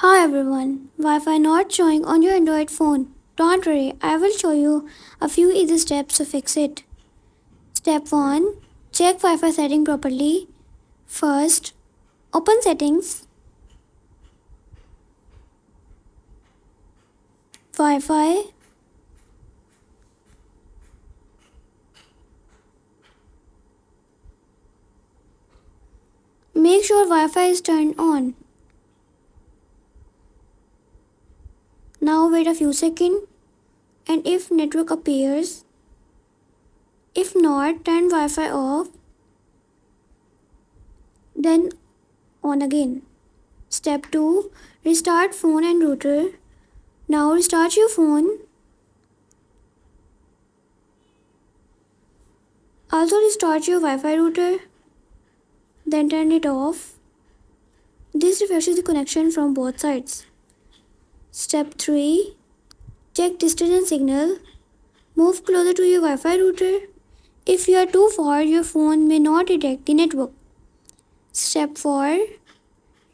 Hi everyone, Wi-Fi not showing on your Android phone. Don't worry, I will show you a few easy steps to fix it. Step 1. Check Wi-Fi setting properly. First, open settings, Wi-Fi, make sure Wi-Fi is turned on. Now wait a few seconds and if network appears, if not, turn Wi-Fi off, then on again. Step 2. Restart phone and router. Now restart your phone. Also restart your Wi-Fi router, then turn it off. This refreshes the connection from both sides. Step 3. Check distance and signal. Move closer to your Wi-Fi router. If you are too far, your phone may not detect the network. Step 4.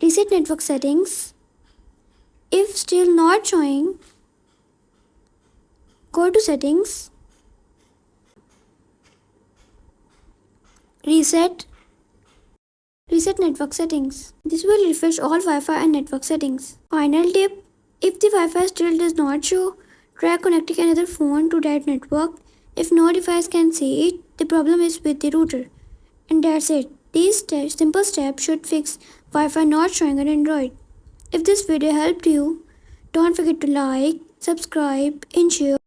Reset network settings. If still not showing, go to settings. Reset network settings. This will refresh all Wi-Fi and network settings. Final tip. If the Wi-Fi still does not show, try connecting another phone to that network. If no device can see it, the problem is with the router. And that's it. These simple steps should fix Wi-Fi not showing on Android. If this video helped you, don't forget to like, subscribe and share.